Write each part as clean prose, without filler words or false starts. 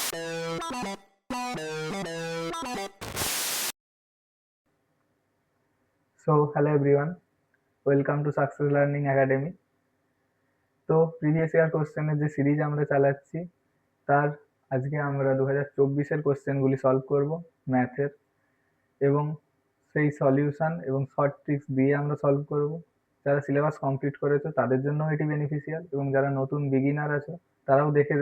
So, hello everyone, welcome to Success Learning Academy. তো previous year কোশ্চেনের যে series আমরা চালাচ্ছি তার আজকে আমরা 2024-এর কোশ্চেনগুলি সলভ করব ম্যাথের, এবং সেই সলিউশন এবং শর্ট ট্রিক্স দিয়ে আমরা সলভ করব। যারা সিলেবাস কমপ্লিট করেছে তাদের জন্য এটি বেনিফিশিয়াল, এবং যারা নতুন বিগিনার আছে তারাও দেখে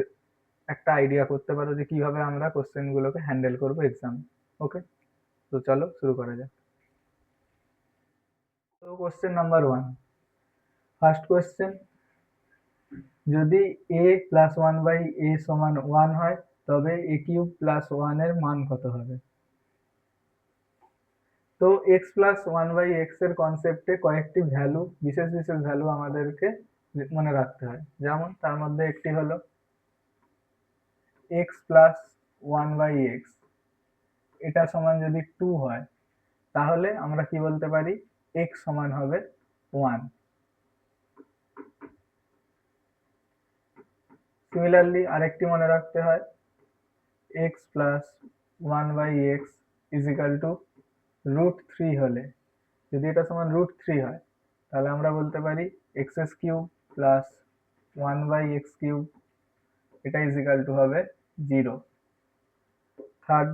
একটা আইডিয়া করতে পারো যে কিভাবে আমরা কোশ্চেনগুলোকে হ্যান্ডেল করবো এক্সামে। ওকে, তো চলো শুরু করা যাক। তো কোশ্চেন নাম্বার 1, ফার্স্ট কোশ্চেন, যদি a প্লাস 1/a সমান 1 হয় তবে a কিউব প্লাস 1 এর মান কত হবে? তো x প্লাস 1/x এর কনসেপ্টে কয়েকটি ভ্যালু, বিশেষ বিশেষ ভ্যালু আমাদেরকে মনে রাখতে হয়। যেমন তার মধ্যে একটি হলো x প্লাস 1/x, এটা সমান যদি 2 হয় তাহলে আমরা কি বলতে পারি, x সমান হবে 1। সিমিলারলি আরেকটি মনে রাখতে হয়, x plus 1/x is equal two √3 হলে, যদি এটা সমান √3 হয় তাহলে আমরা বলতে পারি x cube plus 1/x cube, এটা ইজ ইকাল টু হবে 0। থার্ড,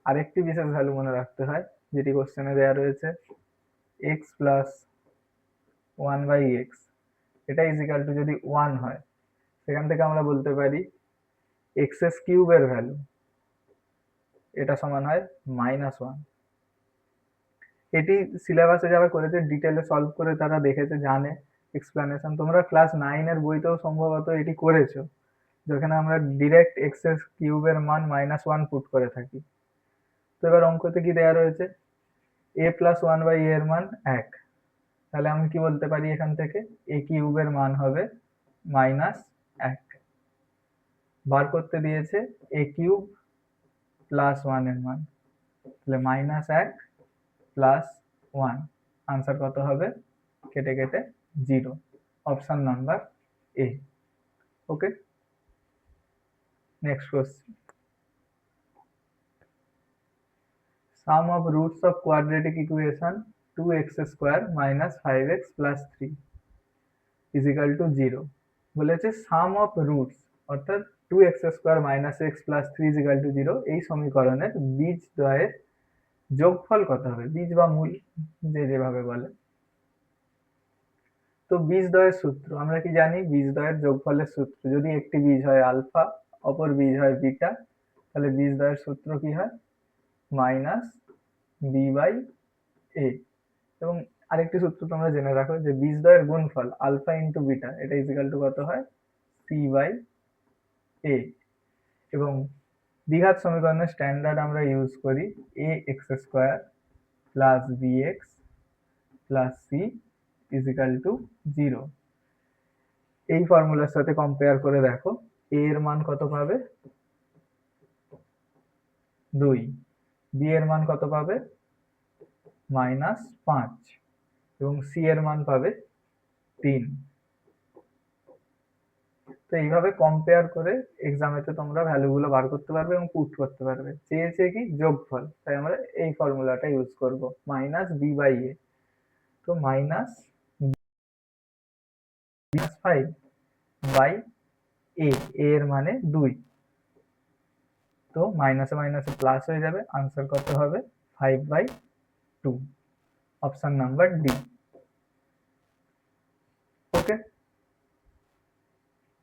আরেকটি বিশেষ ভ্যালু মনে রাখতে হয় যেটি কোশ্চেনে দেওয়া রয়েছে, x প্লাস 1/x, এটা ইজ ইকাল টু যদি 1 হয় সেখান থেকে আমরা বলতে পারি x কিউবের ভ্যালু, এটা সমান হয় -1। এটি সিলেবাসে যারা করেছে ডিটেলে সলভ করে তারা দেখেছে, জানে এক্সপ্লানেশন। তোমরা ক্লাস 9 এর বইতেও সম্ভবত এটি করেছো, যেখানে আমরা ডিরেক্ট x কিউবের মান -1 পুট করে থাকি। তো এবার অঙ্কতে কি দেওয়া রয়েছে, a প্লাস 1/a এর মান 1, তাহলে আমি কি বলতে পারি এখান থেকে a কিউবের মান হবে -1। বার করতে দিয়েছে a কিউব প্লাস 1 এর মান, তাহলে -1 প্লাস 1, আনসার কত হবে, কেটে কেটে 0, option number A. Okay, next question, sum of roots of quadratic equation 2x square minus 5x plus 3 is equal to 0। বলেছে sum of roots অর্থাৎ 2x square minus x plus 3 is equal to 0 এই সমীকরণের বীজদ্বয়ের যোগফল কত হবে, বীজ বা মূল যে যেভাবে বলে। তো বীজদ্বয়ের সূত্র আমরা কি জানি, বীজদ্বয়ের যোগফলের সূত্র, যদি একটি বীজ হয় আলফা অপর বীজ হয় বিটা, তাহলে বীজদ্বয়ের সূত্র কি হয়, -b/a। এবং আরেকটি সূত্র তোমরা জেনে রাখো যে বীজদ্বয়ের গুণফল আলফা ইন্টু বিটা, এটা ইজ ইকাল টু কত হয়, c/a। এবং দ্বিঘাত সমীকরণের স্ট্যান্ডার্ড আমরা ইউজ করি ax square plus bx plus c is equal two 0। এই ফর্মুলার সাথে কম্পেয়ার করে দেখো, a এর মান কত পাবে, 2, b এর মান কত পাবে, -5, এবং c এর মান পাবে 3। তো এইভাবে কম্পেয়ার করে এক্সামেতে তোমরা ভ্যালুগুলো বার করতে পারবে এবং পুট করতে পারবে। চেয়েছে কি যোগফল, তাই আমরা এই ফর্মুলাটা ইউজ করব, -b/a। তো -5/a, এর মানে 2, তো মাইনাসে মাইনাসে প্লাস হয়ে যাবে, আনসার কত হবে, 5/2, অপশন নাম্বার ডি। ওকে,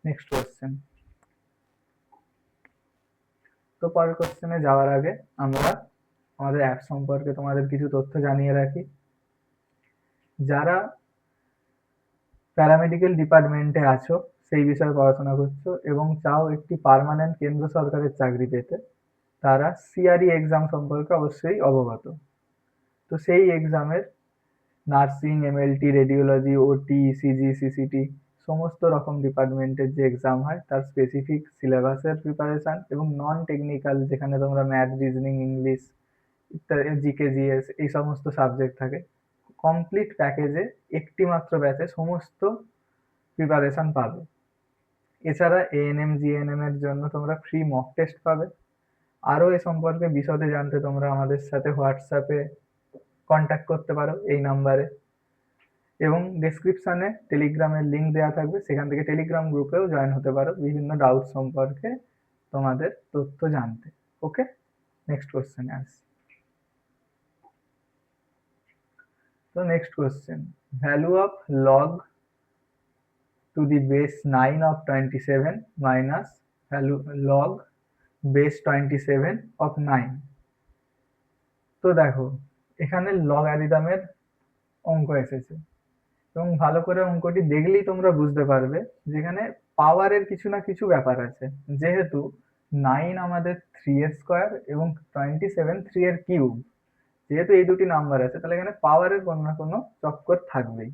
নেক্সট কোশ্চেন। তো পরের কোশ্চেনে যাওয়ার আগে আমরা আমাদের অ্যাপ সম্পর্কে তোমাদের কিছু তথ্য জানিয়ে রাখি। যারা প্যারামেডিক্যাল ডিপার্টমেন্টে আছো, সেই বিষয়ে পড়াশোনা করছো এবং চাও একটি পার্মানেন্ট কেন্দ্র সরকারের চাকরি পেতে, তারা সিআরই এক্সাম সম্পর্কে অবশ্যই অবগত। তো সেই এক্সামের নার্সিং, এমএলটি, রেডিওলজি, ওটি, ইসিজি, সিসিটি সমস্ত রকম ডিপার্টমেন্টের যে এক্সাম হয় তার স্পেসিফিক সিলেবাসের প্রিপারেশন এবং নন টেকনিক্যাল, যেখানে তোমরা ম্যাথ, রিজনিং, ইংলিশ ইত্যাদি, জিকে, জিএস এই সমস্ত সাবজেক্ট থাকে, কমপ্লিট প্যাকেজে একটি মাত্র ব্যাচে সমস্ত প্রিপারেশন পাবে। এছাড়া এএনএম জিএনএম এর জন্য তোমরা ফ্রি মক টেস্ট পাবে। আরো এ সম্পর্কে বিশদে জানতে তোমরা আমাদের সাথে হোয়াটসঅ্যাপে কন্ট্যাক্ট করতে পারো এই নাম্বারে, এবং ডেসক্রিপশনে টেলিগ্রামের লিঙ্ক দেওয়া থাকবে, সেখান থেকে টেলিগ্রাম গ্রুপেও জয়েন হতে পারো বিভিন্ন ডাউট সম্পর্কে তোমাদের তথ্য জানতে। ওকে, নেক্সট কোশ্চেনে আসি। তো next question, value of log to the base 9 of 27 minus value log base 27 of 9। তো দেখো এখানে লগারিদমের অঙ্ক এসেছে, এবং ভালো করে অঙ্কটি দেখলেই তোমরা বুঝতে পারবে যেখানে পাওয়ারের কিছু না কিছু ব্যাপার আছে। যেহেতু 9 আমাদের 3 এর স্কোয়ার এবং 27 3 এর কিউব, যেহেতু এই দুটি নাম্বার আছে তাহলে এখানে পাওয়ারের কোনো না কোনো চক্কর থাকবেই।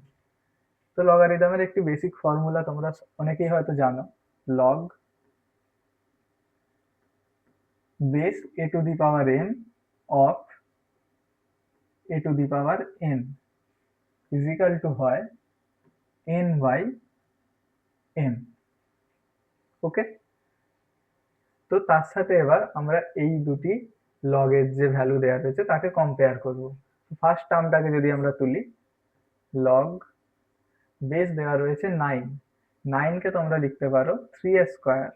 তো লগারিদমের একটি বেসিক ফর্মুলা তোমরা অনেকেই হয়তো জানো, log base a to the power n of a to the power n is equal to হয় n by m। ওকে, তো তার সাথে এবার আমরা এই দুটি লগের যে ভ্যালু দেওয়া রয়েছে তাকে কম্পেয়ার করব। ফার্স্ট টার্মটাকে যদি আমরা তুলি, লগ বেস দেওয়া রয়েছে 9, 9 কে তোমরা লিখতে পারো 3 এর স্কোয়ার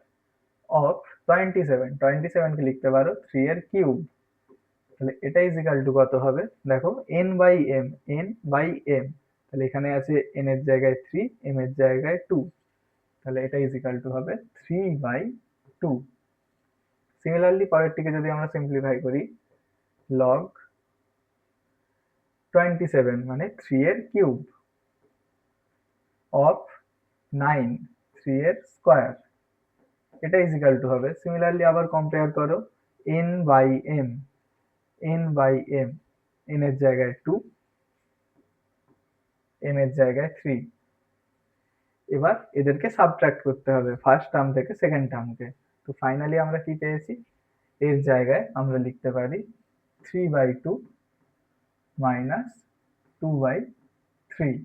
অফ 27, 27 কে লিখতে পারো 3 এর কিউব। তাহলে এটা ইজ ইকাল টু কত হবে, দেখো n by m, n by m, তাহলে এখানে আছে n এর জায়গায় 3, m এর জায়গায় 2, তাহলে এটা ইজ ইকাল টু হবে 3/2। সিমিলারলি পরেরটিকে যদি আমরা সিম্পলিফাই করি, লগ 27 মানে 3 এর কিউব অফ 9, 3 এর স্কোয়ার, এটা ইজ ইকাল টু হবে, সিমিলারলি আবার কম্পেয়ার করো, n by m, n by m, n এর জায়গায় 2, m এর জায়গায় 3। এবার এদেরকে সাবট্রাক্ট করতে হবে ফার্স্ট টার্ম থেকে সেকেন্ড টার্মকে। তো ফাইনালি আমরা কি পেয়েছি, এর জায়গায় আমরা লিখতে পারি 3/2 মাইনাস 2/3।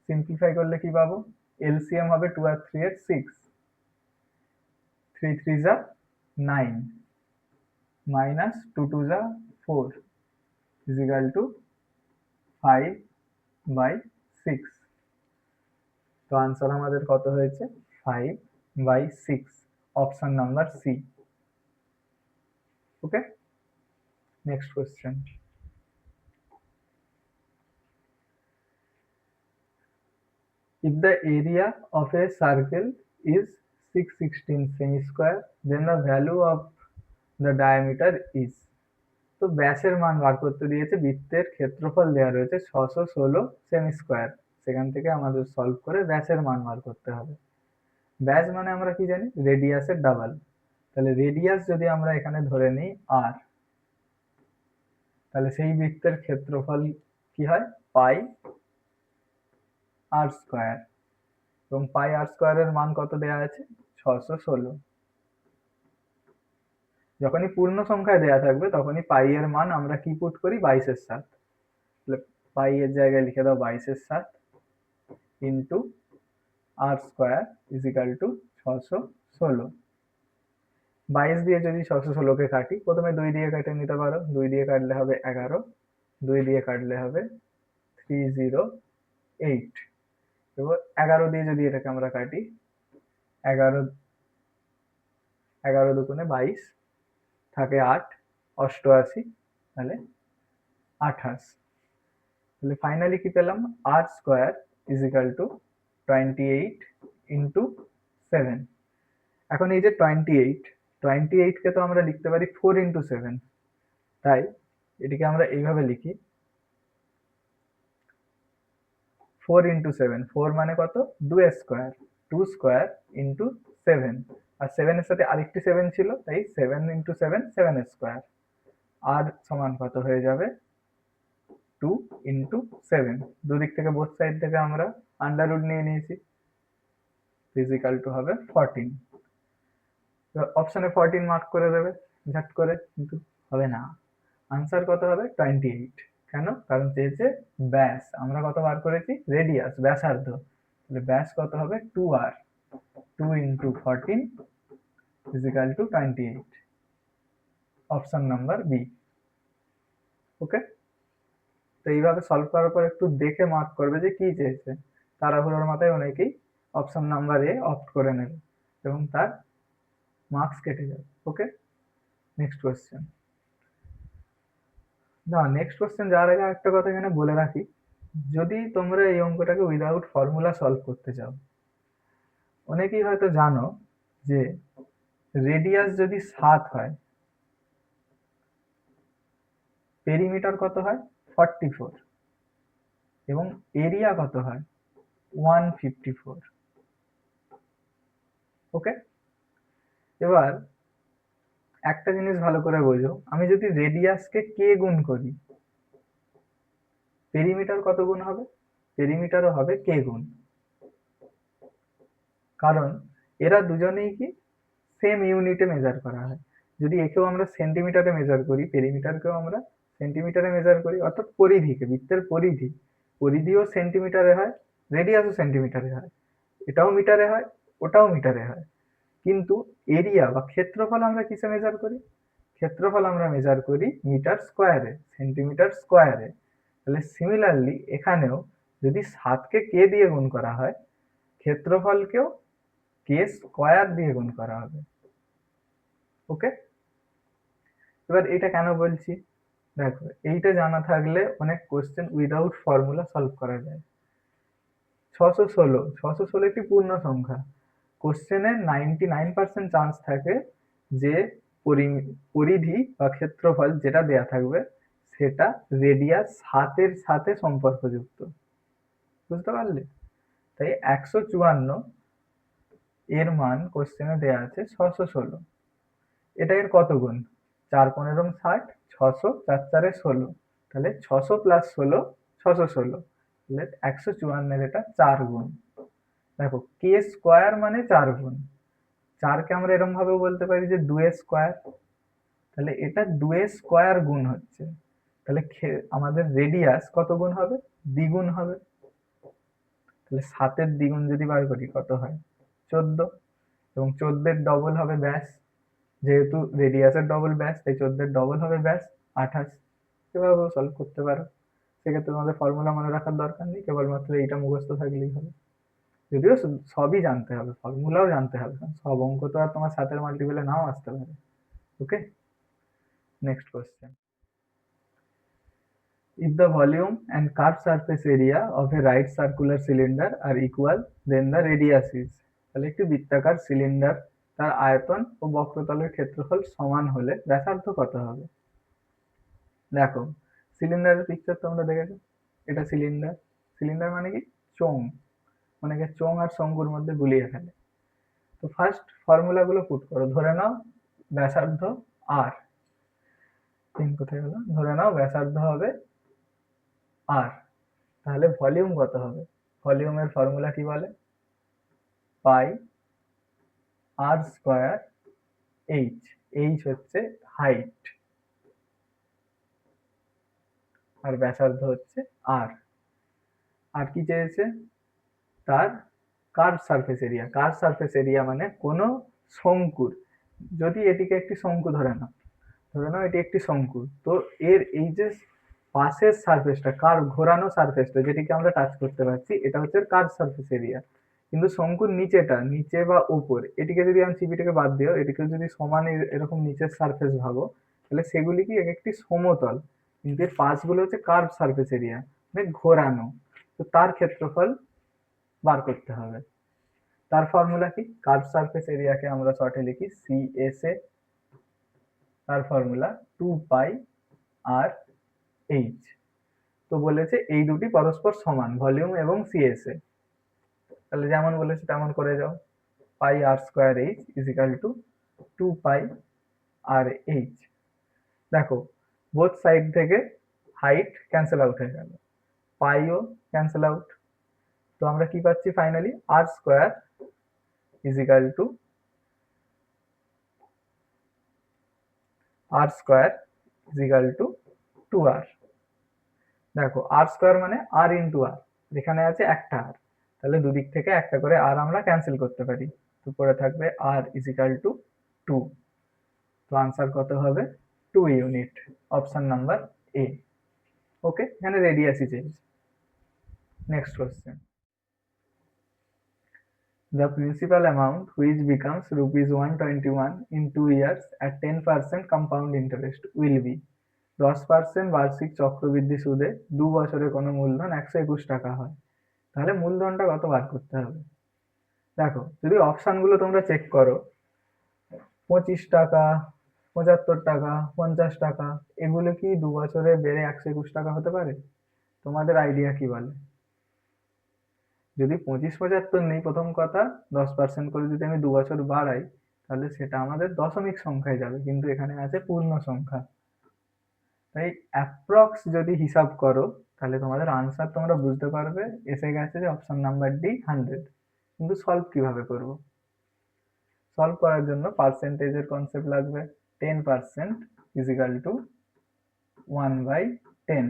সিম্পলিফাই করলে কি পাবো, এলসিএম হবে 2 আর 3 এর 6, 3 3 যা 9 মাইনাস 2 2 যা 4 ইজ ইকাল টু 5/6। তো আনসার আমাদের কত হয়েছে, 5/6, option number C. Okay, next question, if the area of a circle is 616 semi square then the value of the diameter is। তো ব্যাসের মান বার করতে দিয়েছে, বৃত্তের ক্ষেত্রফল দেওয়া রয়েছে 616 সেমি স্কোয়ার, সেখান থেকে আমাদের সলভ করে ব্যাসের মান বার করতে হবে। ব্যাস মানে আমরা কি জানি, রেডিয়াসের ডাবল। তাহলে রেডিয়াস যদি আমরা এখানে ধরে নিই r, তাহলে সেই বৃত্তের ক্ষেত্রফল কি হয়, পাই r স্কোয়ার, এবং পাই আর স্কোয়ারের মান কত দেওয়া আছে, 616। যখনই পূর্ণ সংখ্যায় দেওয়া থাকবে তখনই পাই এর মান আমরা কি পুট করি, 22/7। তাহলে পাই এর জায়গায় লিখে দাও 22/7 ইন্টু আর স্কোয়ার ইজ ইকাল টু 616। 22 দিয়ে যদি 616কে কাটি, প্রথমে 2 দিয়ে কেটে নিতে পারো, 2 দিয়ে কাটলে হবে 11, 2 দিয়ে কাটলে হবে 308, এবার 11 দিয়ে যদি এটাকে আমরা কাটি, 11 11 দুগুণে 22 থাকে 8, 88, তাহলে 28। তাহলে ফাইনালি কি পেলাম, r square is equal to 28 into 7। এখন এই যে 28 কে তো আমরা লিখতে পারি 4 ইন্টু 7, তাই এটিকে আমরা এইভাবে লিখি 4 ইন্টু 7, 4 মানে কত, 2 স্কোয়ার, 2 স্কোয়ার ইন্টু 7, আর 7 এর সাথে আরেকটি 7 ছিল, তাই 7 ইন্টু 7, 7 স্কোয়ার, আর সমান কত হয়ে যাবে 2 ইন্টু 7। দুদিক থেকে বোথ সাইড থেকে আমরা আন্ডার রুট নিয়ে নিয়েছি, ইজিক্যাল টু হবে 14। অপশনে 14 মার্ক করে দেবে ঝট করে, কিন্তু হবে না, আনসার কত হবে 28। কেন, কারণ চেয়েছে ব্যাস, আমরা কত বার করেছি, রেডিয়াস ব্যাসার্ধ, তাহলে ব্যাস কত হবে 2r। 2 into 14 is equal to 28. Option number B. Okay, তো এইভাবে সলভ করার পর একটু দেখে মার্ক করবে যে কি চেয়েছে। তাড়াহুড়োর মাথায় অনেকেই অপশন নাম্বার এ অপ্ট করে নেবে এবং তার মার্কস কেটে যাবে। ওকে, নেক্সট কোয়েশ্চেন। না, নেক্সট কোয়েশ্চেন যাওয়ার আগে একটা কথা এখানে বলে রাখি, যদি তোমরা এই অঙ্কটাকে উইদাউট ফর্মুলা সলভ করতে চাও, অনেকেই হয়তো জানো যে রেডিয়াস যদি 7 হয়, পেরিমিটার কত হয় 44 এবং এরিয়া কত হয় 154। ওকে, এবার একটা জিনিস ভালো করে বোঝো, আমি যদি রেডিয়াসকে কে গুণ করি, পেরিমিটার কত গুণ হবে, পেরিমিটারও হবে কে গুণ, কারণ এরা দুজনেই কি সেম ইউনিটে মেজার করা হয়। যদি একেও আমরা সেন্টিমিটারে মেজার করি, পেরিমিটারকেও আমরা সেন্টিমিটারে মেজার করি, অর্থাৎ পরিধিকে, বৃত্তের পরিধি, পরিধিও সেন্টিমিটারে হয়, রেডিয়াসও সেন্টিমিটারে হয়, এটাও মিটারে হয়, ওটাও মিটারে হয়। কিন্তু এরিয়া বা ক্ষেত্রফল আমরা কিসে মেজার করি, ক্ষেত্রফল আমরা মেজার করি মিটার স্কোয়ারে, সেন্টিমিটার স্কোয়ারে। তাহলে সিমিলারলি এখানেও যদি 7কে কে দিয়ে গুণ করা হয়, ক্ষেত্রফলকেও কে স্কোয়ার দিয়ে গুণ করা হবে। ওকে, এবার এটা কেন বলছি, দেখো এইটা জানা থাকলে অনেক কোশ্চেন উইদাউট ফর্মুলা সলভ করা যায়। 616 একটি পূর্ণ সংখ্যা, কোশ্চেনে 99% চান্স থাকে যে পরিধি বা ক্ষেত্রফল যেটা দেয়া থাকবে সেটা রেডিয়াস 7-এর সাথে সম্পর্কযুক্ত। বুঝতে পারলে? তাই 154 এর মান কোশ্চেনে দেয়া আছে 616। এটা এর কত গুণ, 4×15 = 60, 600 4 4 16, তাহলে 600 + 16 616, তাহলে 154 এটা 4 গুণ। দেখো কে স্কোয়ার মানে 4 গুণ, 4কে আমরা এরকম ভাবে বলতে পারি যে 2 স্কোয়ার, তাহলে এটা 2 স্কোয়ার গুণ হচ্ছে, তাহলে আমাদের রেডিয়াস কত গুণ হবে, দ্বিগুণ হবে। তাহলে 7-এর দ্বিগুণ যদি বার করি কত হয় 14, এবং 14-এর ডবল হবে ব্যাস, যেহেতু রেডিয়াসের ডবল ব্যাস তাই 14-এর ডবল হবে ব্যাস 28। এভাবেও সলভ করতে পারো, সেক্ষেত্রে তোমাদের ফর্মুলা মনে রাখার দরকার নেই, কেবলমাত্র এইটা মুখস্থ থাকলেই হবে। যদিও সবই জানতে হবে, ফর্মুলাও জানতে হবে, সব অঙ্ক তো আর তোমার 7-এর মাল্টিপলে নাও আসতে পারে। Okay, next question. If the volume and curved surface area of a right circular cylinder are equal, then the radius is, তাহলে একটি বৃত্তাকার সিলিন্ডার তার আয়তন ও বক্রতলের ক্ষেত্রফল সমান হলে ব্যাসার্ধ কত হবে। দেখো সিলিন্ডারের পিকচার তোমরা দেখেছো, এটা সিলিন্ডার, সিলিন্ডার মানে কি চোঙ, অনেকে চোঙ আর শঙ্কুর মধ্যে গুলিয়ে ফেলে। তো ফার্স্ট ফর্মুলা গুলো পুট করো, ধরে নাও ব্যাসার্ধ আর, কোথায় গেল, ধরে নাও ব্যাসার্ধ হবে আর, তাহলে ভলিউম কত হবে, ভলিউমের ফর্মুলা কি বলে, পাই আর স্কোয়ার এইচ, এইচ হচ্ছে হাইট আর ব্যাসার্ধ হচ্ছে আর। আর কি চেয়েছে, তার curve surface area, curve surface area মানে কোনো শঙ্কুর, যদি এটিকে একটি শঙ্কু ধরে নাও, ধরে নাও এটি একটি শঙ্কু, তো এর এই যে পাশের সারফেসটা, কার্ভ ঘোরানো সারফেসটা যেটিকে আমরা টাচ করতে পারছি, এটা হচ্ছে কার্ভ সারফেস এরিয়া। কিন্তু শঙ্কুর নিচেটা, নিচে বা উপর, এটিকে যদি আমি চিপিটাকে বাদ দিও, এটিকে যদি সমান এরকম নিচের সারফেস ভাবো, তাহলে সেগুলি কি একটি সমতল, কিন্তু এর পাশগুলো হচ্ছে কার্ভ সারফেস এরিয়া মানে ঘোরানো, তো তার ক্ষেত্রফল বার করতে হবে। তার ফর্মুলা কি, কার্ভ সারফেস এরিয়াকে আমরা শর্টে লিখি সিএসএ, তার ফর্মুলা 2 আর এইচ। তো বলেছে এই দুটি পরস্পর সমান, ভলিউম এবং সিএসএ, তাহলে যেমন বলেছে তেমন করে যাও, pi r square H is equal to 2 r H. দেখো বোথ সাইড থেকে হাইট ক্যান্সেল আউট হয়ে গেল, পাইও ক্যান্সেল আউট, তো আমরা কি পাচ্ছি finally, r square is equal to r square is equal to 2r। দেখো আর স্কোয়ার মানে আর ইন্টু আর, যেখানে আছে একটা আর, তাহলে দুদিক থেকে একটা করে আর আমরা ক্যান্সেল করতে পারি, তো পরে থাকবে আর ইজিক্যাল টু 2। তো আনসার কত হবে? 2 unit, option number A. Okay, এখানে রেডিয়াসই change. Next question, the principal amount which becomes rupees 121 in 2 years at 10% compound interest will be 10% বার্ষিক চক্রবৃদ্ধি সুদে 2 বছরে কোনো মূলধন 121 টাকা হয়, তাহলে মূলধনটা কত বার করতে হবে? দেখো, যদি অপশনগুলো তোমরা চেক করো, 25 টাকা, 75 টাকা, 50 টাকা, এগুলো কি 2 বছরে বেড়ে 121 টাকা হতে পারে? তোমাদের আইডিয়া কি বলে? যদি 25-75 নেই, প্রথম কথা 10% করে যদি আমি 2 বছর বাড়াই, তাহলে সেটা আমাদের দশমিক সংখ্যায় যাবে, কিন্তু এখানে আছে পূর্ণ সংখ্যা। তাই অ্যাপ্রক্স যদি হিসাব করো, তাহলে তোমাদের আনসার তোমরা বুঝতে পারবে এসে গেছে যে অপশন নাম্বার ডি 100। কিন্তু সলভ কিভাবে করব? সলভ করার জন্য পার্সেন্টেজের কনসেপ্ট লাগবে। 10% is equal to 1/10।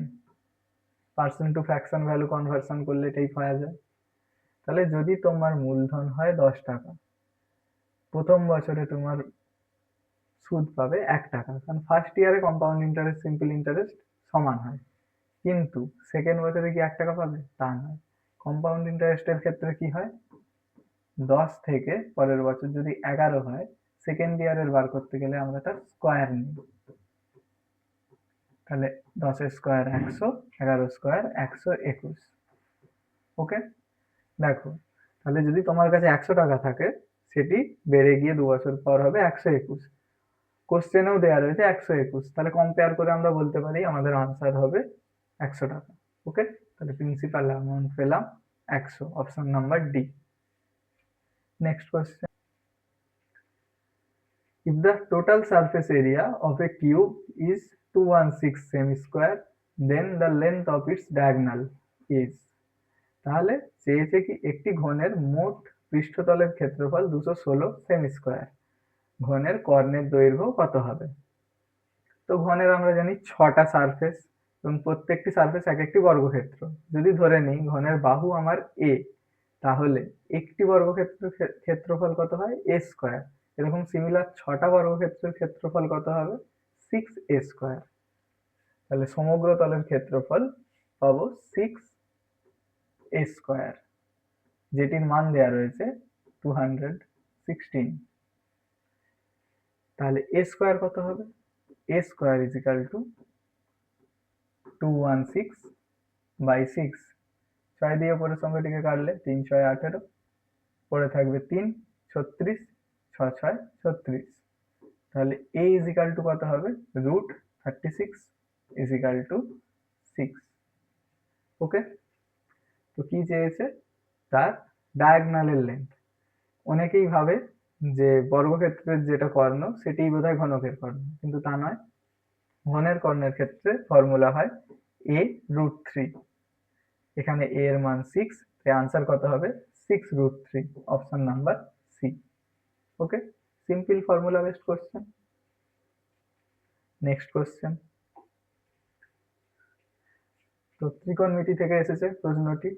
Percent to fraction value conversion করলে এটাই পাওয়া যায়। তাহলে যদি তোমার মূলধন হয় 10 টাকা, প্রথম বছরে তোমার সুদ পাবে 1 টাকা, কারণ ফার্স্ট ইয়ারে কম্পাউন্ড ইন্টারেস্ট সিম্পল ইন্টারেস্ট সমান হয়। কিন্তু সেকেন্ড বছরে কি 1 টাকা পাবে? তা নয়। কম্পাউন্ড ইন্টারেস্টের ক্ষেত্রে কি হয়, 10 থেকে পরের বছর যদি 11 হয়, সেকেন্ড ইয়ারের বার করতে গেলে আমরা তার স্কোয়ার নিই। তাহলে 10 স্কোয়ার 100, 11 স্কোয়ার 121। ওকে, দেখো, তাহলে যদি তোমার কাছে 100 টাকা থাকে, সেটি বেড়ে গিয়ে 2 বছর পর হবে 121। কোশ্চেনেও দেওয়া রয়েছে 121, তাহলে কম্পেয়ার করে আমরা বলতে পারি আমাদের আনসার হবে 100 টাকা। ওকে, তাহলে প্রিন্সিপাল অ্যামাউন্ট পেলাম 100, option number D. Next question, if the total surface area of a cube is 216 semi square, then the length of its diagonal is, তাহলে চেয়েছে কি একটি ঘনের মোট পৃষ্ঠতলের ক্ষেত্রফল 216 সেমি স্কোয়ার, ঘনের কর্ণের দৈর্ঘ্য কত হবে? তো ঘনের আমরা জানি 6টা সারফেস, এবং প্রত্যেকটি সারফেস এক একটি বর্গক্ষেত্র। যদি ধরে নিই ঘনের বাহু আমার এ, তাহলে একটি বর্গক্ষেত্রের ক্ষেত্রফল কত হয়? এ স্কোয়ার। এরকম সিমিলার 6টা বর্গক্ষেত্রের ক্ষেত্রফল কত হবে? 6a square. তাহলে সমগ্র তলের ক্ষেত্রফল পাবো 6a স্কোয়ার, যেটির মান দেওয়া রয়েছে 216। তাহলে a স্কোয়ার কত হবে? a square is equal two 216/6। 6 দিয়ে উপরের সংখ্যাটিকে কাটলে 3 6 18, পরে থাকবে 3 36, 6 6 36। তাহলে a ইজিক্যাল টু কত হবে? √36 ইজিক্যাল টু 6। ওকে, তো কি চেয়েছে? তার ডায়াগনালের লেন্থ। অনেকেই ভাবে যে বর্গক্ষেত্রের যেটা কর্ণ সেটিই বোধহয় ঘনকের কর্ণ, কিন্তু তা নয়। ঘনের কর্ণের ক্ষেত্রে ফর্মুলা হয় a√3। এখানে a এর মান 6, তাই আনসার কত হবে? 6√3, option number C. Okay, simple formula based question. Next question, তো ত্রিকোণমিতি থেকে এসেছে প্রশ্নটি,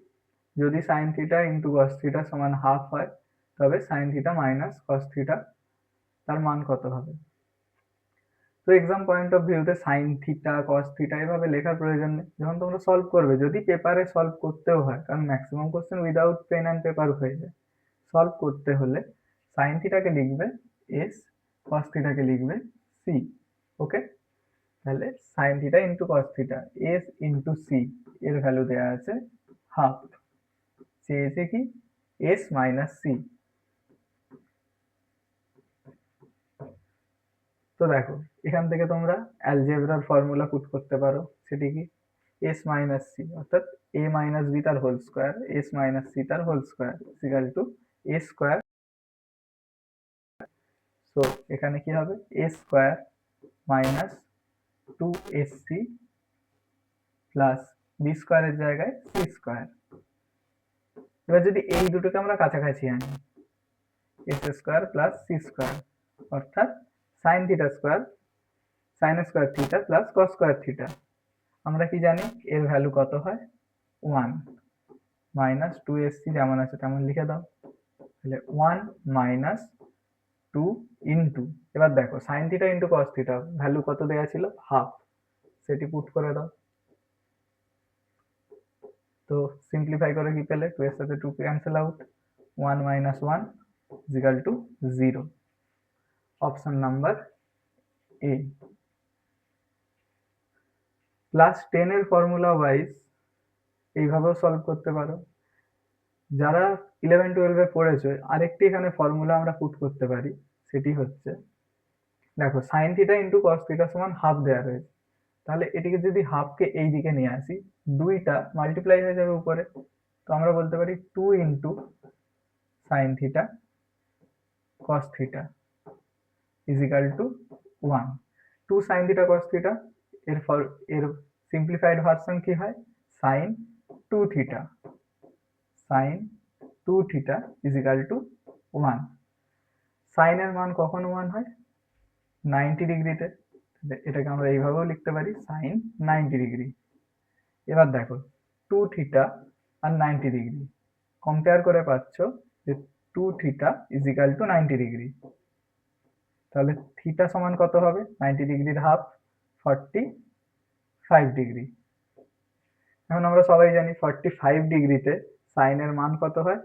যদি sine theta into cos theta সমান হাফ হয়, তবে sine theta minus cos theta তার মান কত হবে? তো এক্সাম পয়েন্ট অফ ভিউতে সাইন থিটা কস থিটা এভাবে লেখার প্রয়োজন নেই। যখন তোমরা সলভ করবে, যদি পেপারে সলভ করতেও হয়, কারণ maximum question without pen and paper হয়ে যায়, সলভ করতে হলে সাইন থিটাকে লিখবে এস, কস থিটাকে লিখবে সি। ওকে, তাহলে sine theta into cos theta S into C এর ভ্যালু দেওয়া আছে হাফ, চেয়েছে কি? S minus C. তো দেখো, এখান থেকে তোমরা অ্যালজেব্রার ফর্মুলা পুট করতে পারো, সেটি কি? এস মাইনাস সি অর্থাৎ এ মাইনাস বি তার whole square, S minus C তার whole square equal to A square. So এখানে কি হবে? A square minus 2sc plus B স্কোয়ারের জায়গায় সি স্কোয়ার। এবার যদি এই দুটোকে আমরা কাছাকাছি আনি, S square plus C square অর্থাৎ sine theta square, sine square theta plus cos square theta. আমরা কি জানি এর ভ্যালু কত হয়? 1। মাইনাস টু এসসি যেমন আছে তেমন লিখে দাও। তাহলে 1 মাইনাস 2 ইন্টু, এবার দেখো sign theta into cos theta value কত দেওয়া ছিল, হাফ, সেটি পুট করে দাও। তো সিম্পলিফাই করে কি পেলে, 2 এর সাথে 2 cancel out, 1 minus 1 equal to 0। Option number A. Class 10 এর ফর্মুলা ওয়াইজ এইভাবেও সলভ করতে পারো। যারা 11-12 পড়েছো, আরেকটি এখানে ফর্মুলা আমরা পুট করতে পারি, সেটি হচ্ছে দেখো sign theta into cos theta সমান হাফ দেওয়া রয়েছে, তাহলে এটিকে যদি হাফকে এই দিকে নিয়ে আসি, দুইটা মাল্টিপ্লাই হয়ে যাবে উপরে, তো আমরা বলতে পারি 2 into sine theta cos theta is equal to 1। 2 sine theta cos theta এর সিম্পলিফাইড ভার্সন কি হয়, sine 2 theta, sine 2 theta is equal to 1। সাইনের মান কখন 1 হয়, 90 ডিগ্রিতে, এটাকে আমরা এইভাবেও লিখতে পারি সাইন 90 ডিগ্রি। এবার দেখো 2 থিটা আর 90 ডিগ্রি কম্পেয়ার করে পাচ্ছ যে 2 theta is equal two 90 degree, তাহলে থিটা সমান কত হবে, 90 ডিগ্রির হাফ 45 ডিগ্রি। এখন আমরা সবাই জানি 45 ডিগ্রিতে সাইনের মান কত হয়,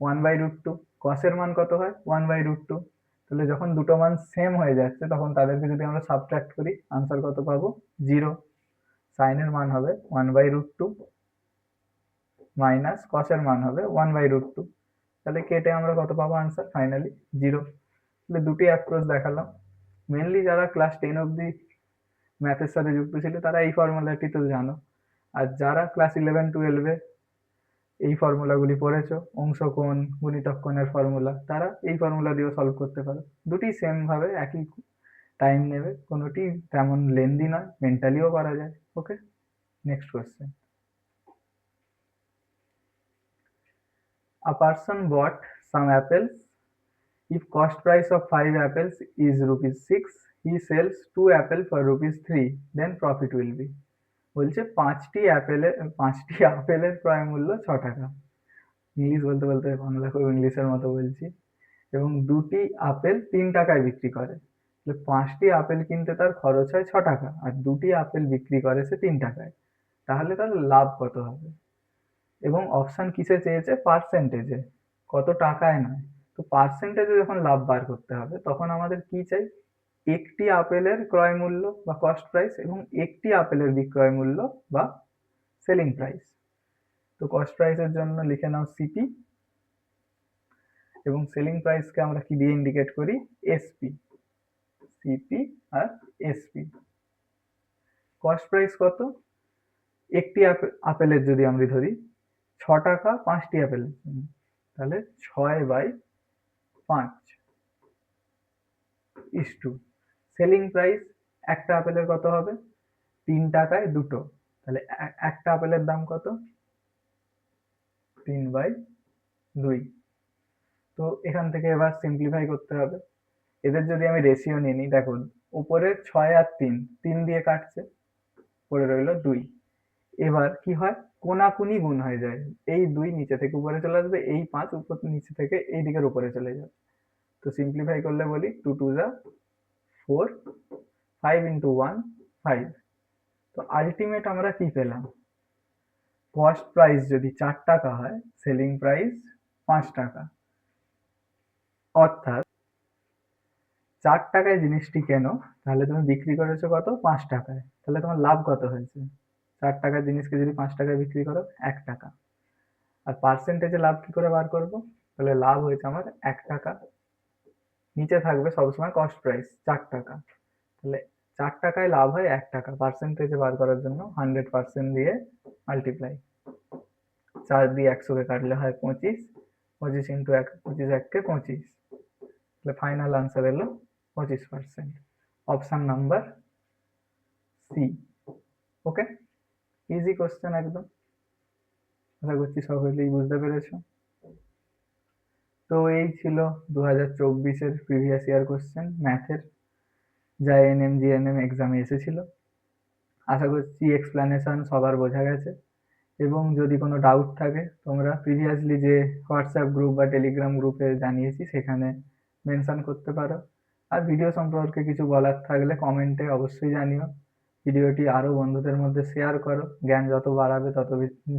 1/√2, কসের মান কত হয়, 1/√2। তাহলে যখন দুটো মান সেম হয়ে যাচ্ছে তখন তাদেরকে যদি আমরা সাবট্রাক্ট করি আনসার কত পাবো, 0। সাইনের মান হবে 1/√2 মাইনাস কসের মান হবে 1/√2, তাহলে কেটে আমরা কত পাবো আনসার, ফাইনালি 0। তাহলে দুটি অ্যাপ্রোচ দেখালাম। মেনলি যারা ক্লাস 10 অবধি ম্যাথের সাথে যুক্ত ছিল তারা এই ফর্মুলাটি তো জানো, আর যারা ক্লাস 11-12 এই ফর্মুলাগুলি পড়েছো, অংশ কোণ গুণিতক কোণের ফর্মুলা, তারা এই ফর্মুলা দিয়েও সলভ করতে পারো। দুটি সেম ভাবে একই টাইম নেবে, কোনোটি তেমন লেন্দি নয়, মেন্টালিও করা যায়। Okay, next question. A person bought some apples. If cost price of 5 apples is ₹6, he sells 2 apples for ₹3, then profit will be। বলছে পাঁচটি আপেলের ক্রয় মূল্য 6 টাকা। ইংলিশ বলতে বলতে বাংলা খুব ইংলিশের মতো বলছি। এবং দুটি আপেল 3 টাকায় বিক্রি করে, তাহলে 5টি আপেল কিনতে তার খরচ হয় 6 টাকা আর দুটি আপেল বিক্রি করে সে 3 টাকায়, তাহলে তার লাভ কত হবে। এবং অপশন কিসে চেয়েছে, পার্সেন্টেজে, কত টাকায় নয়। তো পার্সেন্টেজে যখন লাভ বার করতে হবে তখন আমাদের কি চাই, একটি আপেলের ক্রয় মূল্য বা কস্ট প্রাইস এবং একটি আপেলের বিক্রয় মূল্য বা সেলিং প্রাইস। তো কস্ট প্রাইসের জন্য লিখে নাও সিপি, এবং সেলিং প্রাইসকে আমরা কি দিয়ে ইন্ডিকেট করি, এসপি, সিপি আর এসপি। কস্ট প্রাইস কত, একটি আপেলের যদি আমরা ধরি 6 টাকা 5টি আপেলের জন্য, তাহলে 6/5 ইস্টু সেলিং প্রাইস, একটা আপেলের কত হবে, 3 টাকায় দুটো, তাহলে একটা আপেলের দাম কত, 3/2। তো এখান থেকে এবার সিম্পলিফাই করতে হবে। এদের যদি আমি রেশিও নিয়ে নিই, দেখুন উপরে 6 আর 3 দিয়ে কাটছে, পড়ে রইল 2। এবার কি হয়, কোনাকুনি গুণ হয়ে যায়, এই 2 নিচে থেকে উপরে চলে আসবে, এই 5 উপর নিচে থেকে এই দিকের উপরে চলে যাবে। তো সিম্পলিফাই করলে বলি 2 2 যা 4, 5 ইন্টু 1 5। তো আলটিমেট আমরা কি পেলাম, কস্ট প্রাইস যদি 4 টাকা হয়, সেলিং প্রাইস 5 টাকা, অর্থাৎ 4 টাকায় জিনিসটি কেন, তাহলে তুমি বিক্রি করেছো কত, 5 টাকায়, তাহলে তোমার লাভ কত হয়েছে, 4 টাকার জিনিসকে যদি 5 টাকায় বিক্রি করো 1 টাকা। আর পার্সেন্টেজে লাভ কি করে বার করবো, তাহলে লাভ হয়েছে আমার 1 টাকা, নিচে থাকবে সবসময় কস্ট প্রাইস 4 টাকা, তাহলে 4 টাকায় লাভ হয় 1 টাকা। পার্সেন্টেজে বার করার জন্য 100% দিয়ে মাল্টিপ্লাই, 4 দিয়ে 100-কে কাটলে হয় 25, 25 ইন্টু 1, 25 1-কে 25, তাহলে ফাইনাল আনসার এলো 25%। Option number C. Okay, easy question একদম, আশা করছি সকলেই বুঝতে পেরেছো। তো এই ছিল 2024-এর প্রিভিয়াস ইয়ার কোশ্চেন ম্যাথের, যা এএনএম জিএনএম এক্সামে এসেছিল। আশা করছি এক্সপ্লানেশন সবার বোঝা গেছে এবং যদি কোনো ডাউট থাকে তোমরা প্রিভিয়াসলি যে হোয়াটসঅ্যাপ গ্রুপ বা টেলিগ্রাম গ্রুপে জানিয়েছি সেখানে মেনশন করতে পারো। আর ভিডিও সম্পর্কে কিছু বলার থাকলে কমেন্টে অবশ্যই জানিও। ভিডিওটি আরও বন্ধুদের মধ্যে শেয়ার করো, জ্ঞান যত বাড়াবে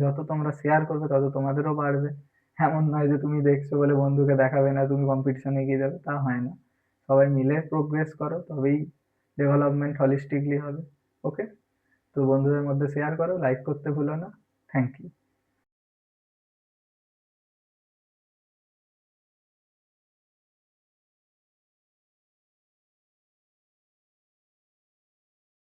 যত তোমরা শেয়ার করবে তত তোমাদেরও বাড়বে। এমন নয় যে তুমি দেখছো বলে বন্ধুকে দেখাবে না, তুমি কম্পিটিশনে এগিয়ে যাবে, তা হয় না। সবাই মিলে প্রোগ্রেস করো, তবেই ডেভেলপমেন্ট হলিস্টিকলি হবে। ওকে, তো বন্ধুদের মধ্যে শেয়ার করো, লাইক করতে ভুলো না। Thank you.